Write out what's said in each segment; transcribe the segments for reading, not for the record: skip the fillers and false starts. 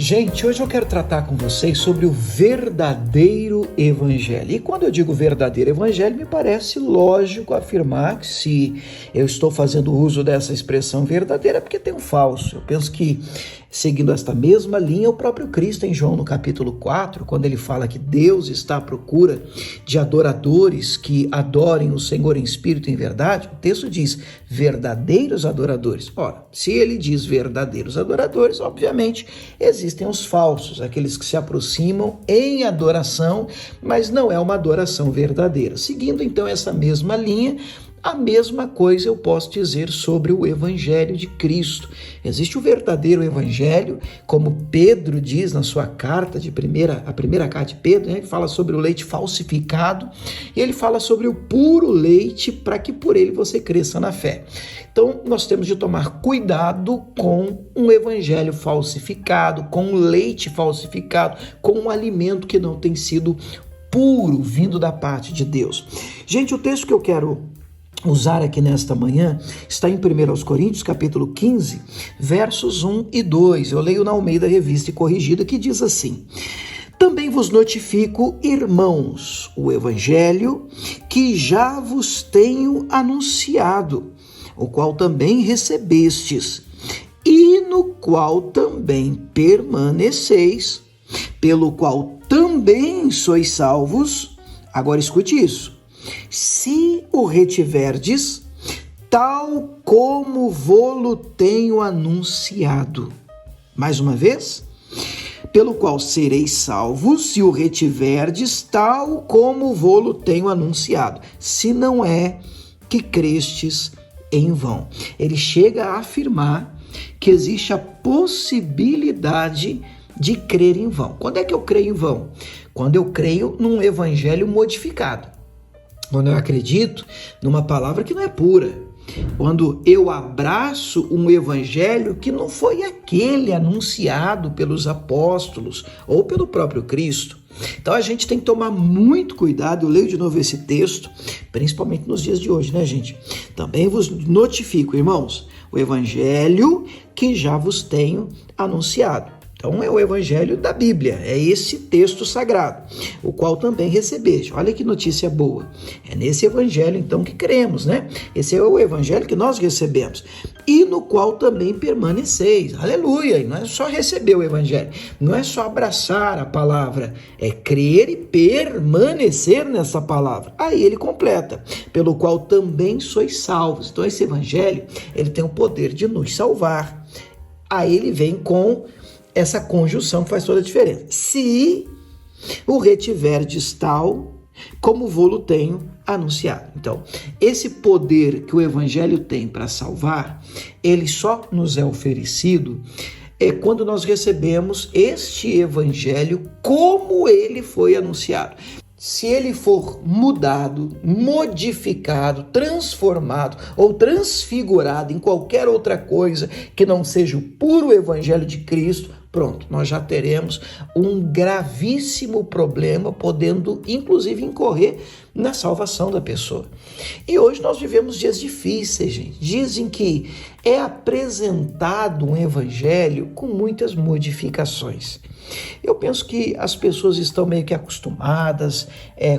Gente, hoje eu quero tratar com vocês sobre o verdadeiro evangelho. E quando eu digo verdadeiro evangelho, me parece lógico afirmar que se eu estou fazendo uso dessa expressão verdadeira é porque tem um falso. Eu penso que, seguindo esta mesma linha, o próprio Cristo em João no capítulo 4, quando ele fala que Deus está à procura de adoradores que adorem o Senhor em espírito e em verdade, o texto diz verdadeiros adoradores. Ora, se ele diz verdadeiros adoradores, obviamente existem os falsos, aqueles que se aproximam em adoração, mas não é uma adoração verdadeira. Seguindo então essa mesma linha, a mesma coisa eu posso dizer sobre o Evangelho de Cristo. Existe o verdadeiro Evangelho, como Pedro diz na sua carta, a primeira carta de Pedro, né? Ele fala sobre o leite falsificado e ele fala sobre o puro leite para que por ele você cresça na fé. Então, nós temos de tomar cuidado com um evangelho falsificado, com um leite falsificado, com um alimento que não tem sido puro, vindo da parte de Deus. Gente, o texto que eu quero usar aqui nesta manhã está em 1 Coríntios, capítulo 15, versos 1 e 2. Eu leio na Almeida Revista e Corrigida, que diz assim: também vos notifico, irmãos, o evangelho que já vos tenho anunciado, o qual também recebestes, e no qual também permaneceis, pelo qual também sois salvos. Agora escute isso: se o retiverdes, tal como vô-lo tenho anunciado. Mais uma vez, pelo qual sereis salvos, se o retiverdes, tal como vô-lo tenho anunciado, se não é que crestes em vão. Ele chega a afirmar que existe a possibilidade de crer em vão. Quando é que eu creio em vão? Quando eu creio num evangelho modificado. Quando eu acredito numa palavra que não é pura. Quando eu abraço um evangelho que não foi aquele anunciado pelos apóstolos ou pelo próprio Cristo. Então a gente tem que tomar muito cuidado. Eu leio de novo esse texto, principalmente nos dias de hoje, né, gente? Também vos notifico, irmãos, o evangelho que já vos tenho anunciado. Então é o evangelho da Bíblia, é esse texto sagrado, o qual também recebeste. Olha que notícia boa. É nesse evangelho então que cremos, né? Esse é o evangelho que nós recebemos. E no qual também permaneceis. Aleluia! E não é só receber o evangelho, não é só abraçar a palavra, é crer e permanecer nessa palavra. Aí ele completa, pelo qual também sois salvos. Então esse evangelho, ele tem o poder de nos salvar. Aí ele vem com essa conjunção que faz toda a diferença. Se o retiverdes tal como vô-lo tenho anunciado. Então, esse poder que o evangelho tem para salvar, ele só nos é oferecido quando nós recebemos este evangelho como ele foi anunciado. Se ele for mudado, modificado, transformado ou transfigurado em qualquer outra coisa que não seja o puro evangelho de Cristo, pronto, nós já teremos um gravíssimo problema, podendo inclusive incorrer na salvação da pessoa. E hoje nós vivemos dias difíceis, gente. Dizem que é apresentado um evangelho com muitas modificações. Eu penso que as pessoas estão meio que acostumadas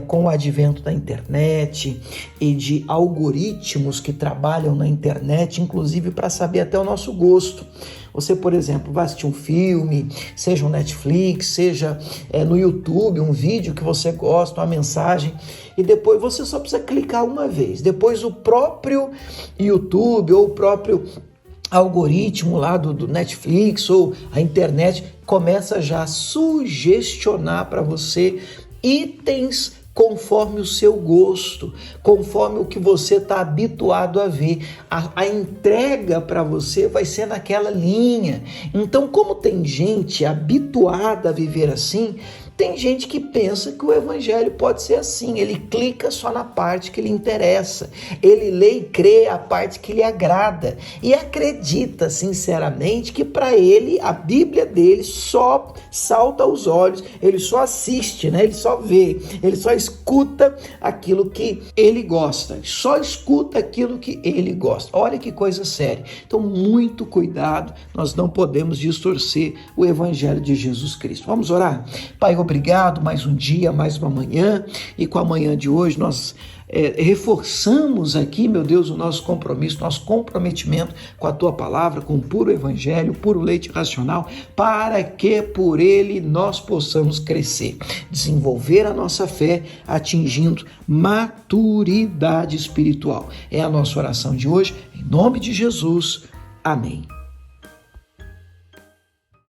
com o advento da internet e de algoritmos que trabalham na internet, inclusive para saber até o nosso gosto. Você, por exemplo, vai assistir um filme, seja um Netflix, seja no YouTube, um vídeo que você gosta, uma mensagem, e depois você só precisa clicar uma vez. Depois o próprio YouTube ou o próprio algoritmo lá do Netflix ou a internet começa já a sugestionar para você itens conforme o seu gosto, conforme o que você está habituado a ver. A entrega para você vai ser naquela linha. Então, como tem gente habituada a viver assim, tem gente que pensa que o evangelho pode ser assim, ele clica só na parte que lhe interessa, ele lê e crê a parte que lhe agrada e acredita sinceramente que para ele a Bíblia dele só salta aos olhos, ele só assiste, né? Ele só vê, ele só escuta aquilo que ele gosta, só escuta aquilo que ele gosta. Olha que coisa séria. Então, muito cuidado, nós não podemos distorcer o evangelho de Jesus Cristo. Vamos orar? Pai, obrigado, mais um dia, mais uma manhã, e com a manhã de hoje nós reforçamos aqui, meu Deus, o nosso compromisso, nosso comprometimento com a Tua palavra, com o puro evangelho, puro leite racional, para que por ele nós possamos crescer, desenvolver a nossa fé, atingindo maturidade espiritual. É a nossa oração de hoje, em nome de Jesus. Amém.